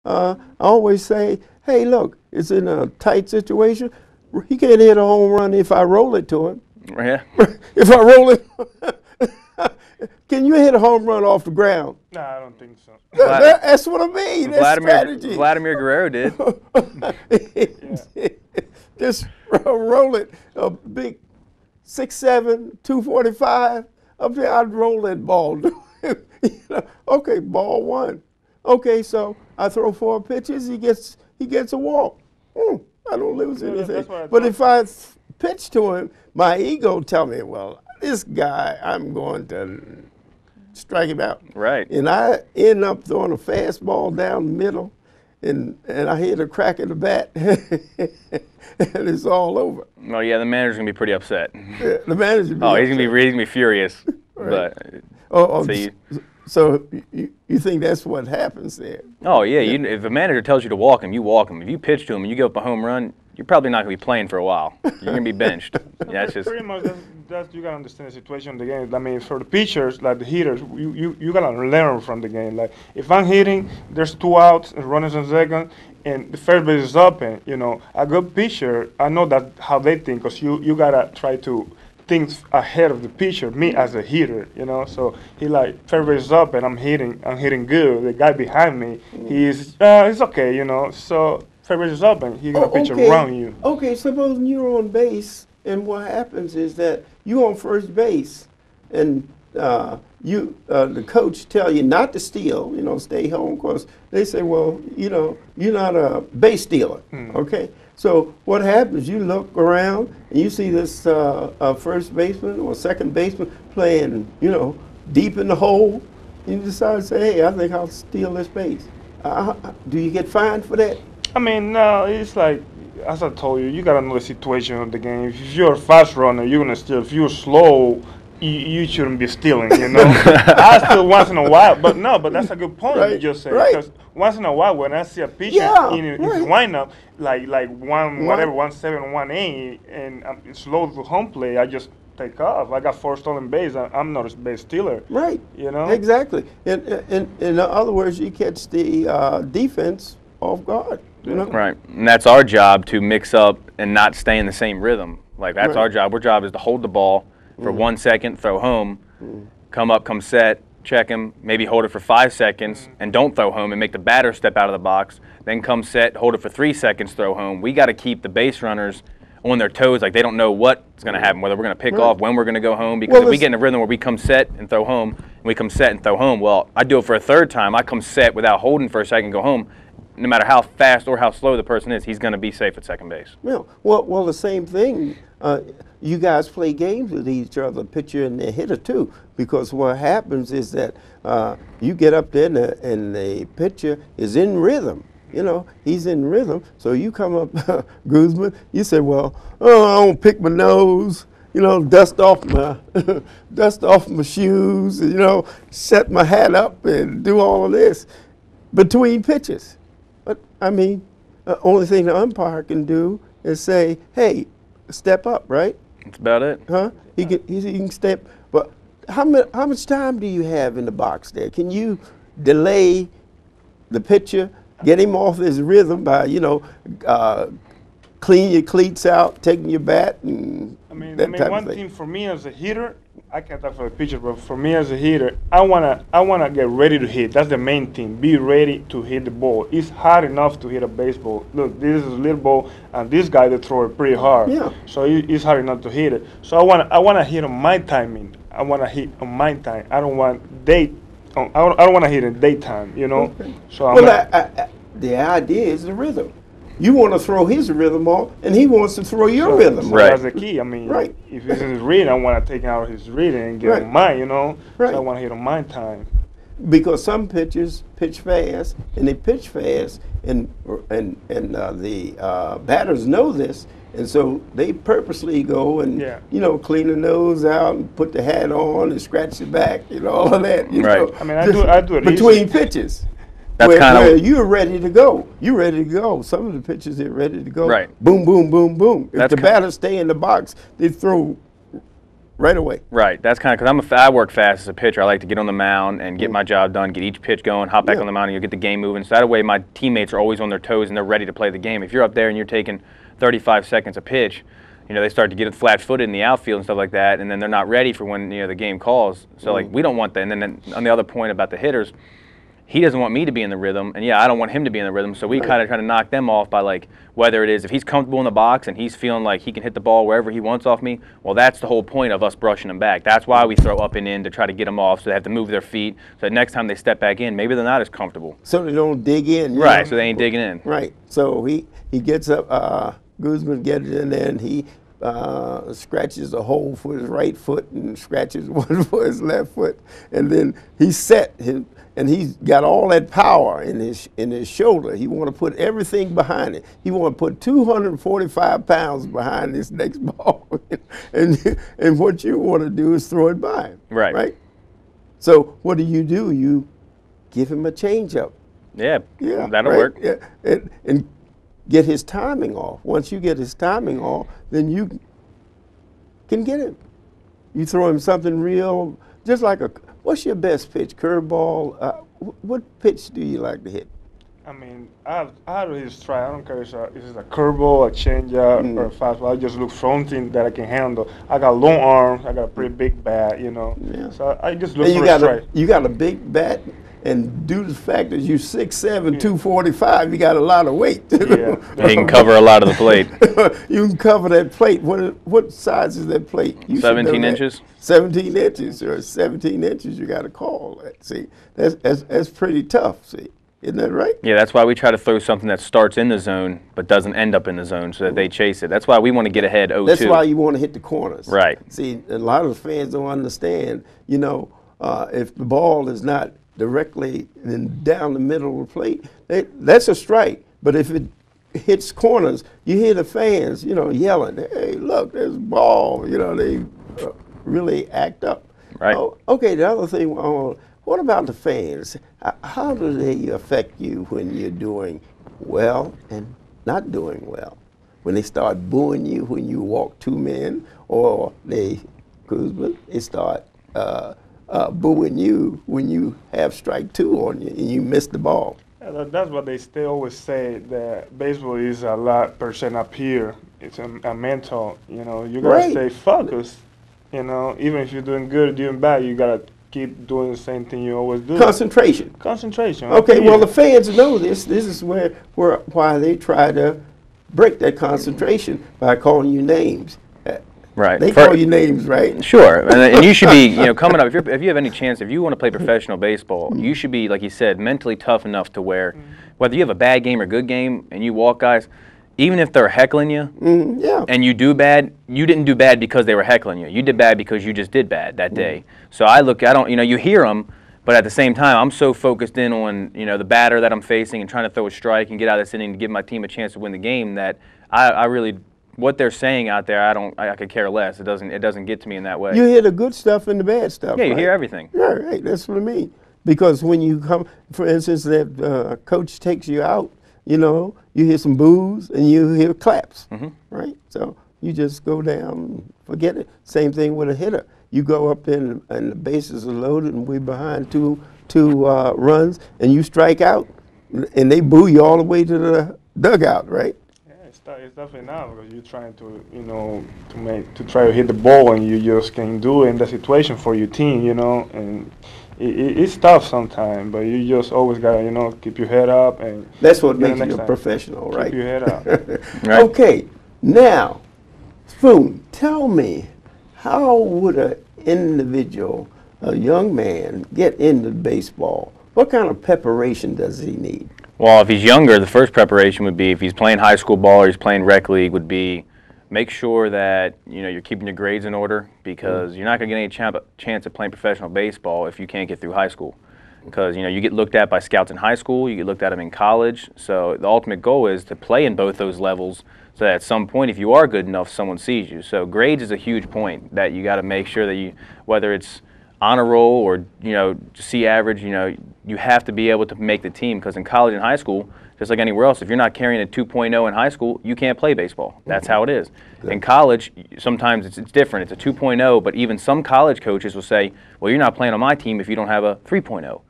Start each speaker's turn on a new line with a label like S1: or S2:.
S1: I always say, hey, look, it's in a tight situation. He can't hit a home run if I roll it to him.
S2: Yeah.
S1: If I roll it, can you hit a home run off the ground?
S3: No, I don't think so.
S1: That's what I mean. That's strategy.
S2: Vladimir Guerrero did.
S1: Just roll it, a big 6'7", 245. Up there, I'd roll that ball. Okay, ball one. Okay, so I throw 4 pitches. He gets a walk. I don't lose anything. But if I pitch to him, my ego tell me, well, this guy, I'm going to strike him out.
S2: Right.
S1: And I end up throwing a fastball down the middle, and I hit a crack in the bat, and it's all over.
S2: Oh yeah, the manager's gonna be pretty upset.
S1: Yeah, the manager.
S2: He's gonna be furious.
S1: Right.
S2: But
S1: so you think that's what happens there?
S2: Oh yeah, if a manager tells you to walk him, you walk him. If you pitch to him and you give up a home run, you're probably not gonna be playing for a while. You're gonna be benched. Yeah, it's just
S3: pretty much that's you gotta understand the situation of the game. I mean, for the pitchers, like the hitters, you gotta learn from the game. Like if I'm hitting, there's 2 outs, and runners on second, and the first base is open. You know, a good pitcher, I know that how they think, cause you gotta try to think ahead of the pitcher. Me as a hitter, you know, so he like first base is up and I'm hitting good. The guy behind me, he's it's okay, you know. So first base is up and he's gonna pitch around you.
S1: Okay, supposing you're on base, and what happens is that you're on first base, and the coach tell you not to steal, you know, stay home, because they say, well, you know, you're not a base stealer, okay? So what happens, you look around and you see this first baseman or second baseman playing, you know, deep in the hole, and you decide to say, hey, I think I'll steal this base. Do you get fined for that?
S3: I mean, no, it's like, as I told you, you got to know the situation of the game. If you're a fast runner, you're going to steal. If you're slow, you shouldn't be stealing, you know. I steal once in a while, but that's a good point you just said. Because once in a while, when I see a pitcher in his lineup, like 1-7, 1-8, and I'm slow to home play, I just take off. I got 4 stolen base. I'm not a base stealer.
S1: Right.
S3: You know.
S1: Exactly. In other words, you catch the defense off guard. You know?
S2: Right. And that's our job, to mix up and not stay in the same rhythm. Like that's our job. Our job is to hold the ball for 1 second, throw home, come up, come set, check him, maybe hold it for 5 seconds, and don't throw home, and make the batter step out of the box. Then come set, hold it for 3 seconds, throw home. We got to keep the base runners on their toes, like they don't know what's going to happen, whether we're going to pick off, when we're going to go home. Because if we get in a rhythm where we come set and throw home, and we come set and throw home, well, I do it for a 3rd time. I come set without holding for a second, go home. No matter how fast or how slow the person is, he's going to be safe at second base.
S1: Yeah. Well, the same thing. You guys play games with each other, pitcher and the hitter too, because what happens is that you get up there and the pitcher is in rhythm. You know, he's in rhythm. So you come up, Guzman. You say, well, I don't pick my nose. You know, dust off my shoes. You know, set my hat up and do all of this between pitches. But I mean, the only thing the umpire can do is say, hey, step up, right?
S2: That's about it.
S1: Huh? He can step. But how much time do you have in the box there? Can you delay the pitcher, get him off his rhythm by, you know, clean your cleats out, taking your bat, and
S3: one thing for me as a hitter, I can't talk for the pitcher, but for me as a hitter, I wanna get ready to hit. That's the main thing. Be ready to hit the ball. It's hard enough to hit a baseball. Look, this is a little ball, and this guy they throw it pretty hard.
S1: Yeah.
S3: So it's hard enough to hit it. So I wanna hit on my timing. I wanna hit on my time. I don't want I don't want to hit in daytime. You know.
S1: Okay.
S3: So
S1: the idea is the rhythm. You want to throw his rhythm off, and he wants to throw your rhythm.
S2: Right.
S3: That's the key. I mean, if it's in his reading, I want to take out his reading and get on mine, you know.
S1: Right.
S3: So I want to hit on my time.
S1: Because some pitchers pitch fast, and they pitch fast, and the batters know this, and so they purposely go and you know, clean the nose out and put the hat on and scratch the back, you know, all of that. You know,
S3: I mean, I do it
S1: between
S3: easy.
S1: pitches.
S2: That's
S1: where you're ready to go. You're ready to go. Some of the pitchers are ready to go.
S2: Right.
S1: Boom, boom, boom, boom. If
S2: That's
S1: the batters stay in the box, they throw right away.
S2: Right. That's kind of because I work fast as a pitcher. I like to get on the mound and get my job done, get each pitch going, hop back on the mound, and you get the game moving. So that way my teammates are always on their toes and they're ready to play the game. If you're up there and you're taking 35 seconds a pitch, they start to get flat-footed in the outfield and stuff like that, and then they're not ready for when the game calls. So like we don't want that. And then on the other point about the hitters, he doesn't want me to be in the rhythm, and I don't want him to be in the rhythm. So we kind of try to knock them off by like whether it is if he's comfortable in the box and he's feeling like he can hit the ball wherever he wants off me. Well, that's the whole point of us brushing him back. That's why we throw up and in to try to get them off, so they have to move their feet. So that next time they step back in, maybe they're not as comfortable.
S1: So they don't dig in.
S2: Right. So they ain't digging in.
S1: Right. So he gets up. Guzman gets in there and he scratches a hole for his right foot and scratches one for his left foot, and then he's set and he's got all that power in his shoulder. He want to put everything behind it. He want to put 245 pounds behind this next ball, and what you want to do is throw it by him.
S2: Right.
S1: Right. So what do? You give him a changeup.
S2: Yeah.
S1: Yeah.
S2: That'll
S1: right?
S2: work.
S1: Yeah. And get his timing off. Once you get his timing off, then you can get him. You throw him something real, just like what's your best pitch? Curveball? What pitch do you like to hit?
S3: I mean, I really just try. I don't care if it's a curveball, a changeup, or a fastball. I just look for something that I can handle. I got long arms. I got a pretty big bat,
S1: Yeah.
S3: So I just look for a strike.
S1: You got a big bat, and due to the fact that you're 6'7", 245, you got a lot of weight.
S3: Yeah.
S2: He can cover a lot of the plate.
S1: You can cover that plate. What size is that plate?
S2: 17 inches.
S1: 17 inches or 17 inches. You got to call that. See, that's pretty tough. See, isn't that right?
S2: Yeah, that's why we try to throw something that starts in the zone but doesn't end up in the zone, so that they chase it. That's why we want to get ahead 0-2.
S1: That's why you want to hit the corners.
S2: Right.
S1: See, a lot of the fans don't understand. If the ball is not directly down the middle of the plate, that's a strike. But if it hits corners, you hear the fans, yelling, "Hey, look, there's a ball." They really act up.
S2: Right.
S1: Oh, okay, the other thing, what about the fans? How do they affect you when you're doing well and not doing well? When they start booing you when you walk two men, or they start booing you when you have strike two on you and you miss the ball.
S3: Yeah, that's what they always say, that baseball is a lot percent up here. It's a mental, you gotta stay focused, even if you're doing good or doing bad, you gotta keep doing the same thing you always do.
S1: Concentration. Okay, well the fans know this. This is why they try to break that concentration by calling you names.
S2: Right.
S1: They call you names, right?
S2: Sure. And you should be, coming up, if you have any chance, if you want to play professional baseball, you should be, like you said, mentally tough enough to where, whether you have a bad game or good game and you walk guys, even if they're heckling you and you do bad, you didn't do bad because they were heckling you. You did bad because you just did bad that day. So you hear them, but at the same time, I'm so focused in on, the batter that I'm facing and trying to throw a strike and get out of this inning to give my team a chance to win the game that I really, what they're saying out there, I could care less. It doesn't get to me in that way.
S1: You hear the good stuff and the bad stuff.
S2: Yeah, you
S1: right?
S2: hear everything.
S1: Yeah, right. That's what I mean. Because when you come, for instance, that coach takes you out, you hear some boos and you hear claps, right? So you just go down and forget it. Same thing with a hitter. You go up and the bases are loaded and we're behind two runs and you strike out and they boo you all the way to the dugout, right?
S3: It's definitely not, because you're trying to try to hit the ball and you just can't do it in that situation for your team, and it's tough sometimes, but you just always gotta, keep your head up, and
S1: that's what makes you a professional, right?
S3: Keep your head up.
S2: Right.
S1: Okay, now, Spoon, tell me, how would an individual, a young man, get into baseball? What kind of preparation does he need?
S2: Well, if he's younger, the first preparation would be, if he's playing high school ball or he's playing rec league, would be make sure that you're keeping your grades in order, because you're not going to get any chance at playing professional baseball if you can't get through high school. Because you get looked at by scouts in high school, you get looked at them in college. So the ultimate goal is to play in both those levels, so that at some point, if you are good enough, someone sees you. So grades is a huge point that you got to make sure that whether it's honor roll or C average, you have to be able to make the team, because in college and high school, just like anywhere else, if you're not carrying a 2.0 in high school, you can't play baseball. That's how it is. In college, sometimes it's different. It's a 2.0, but even some college coaches will say, well, you're not playing on my team if you don't have a 3.0.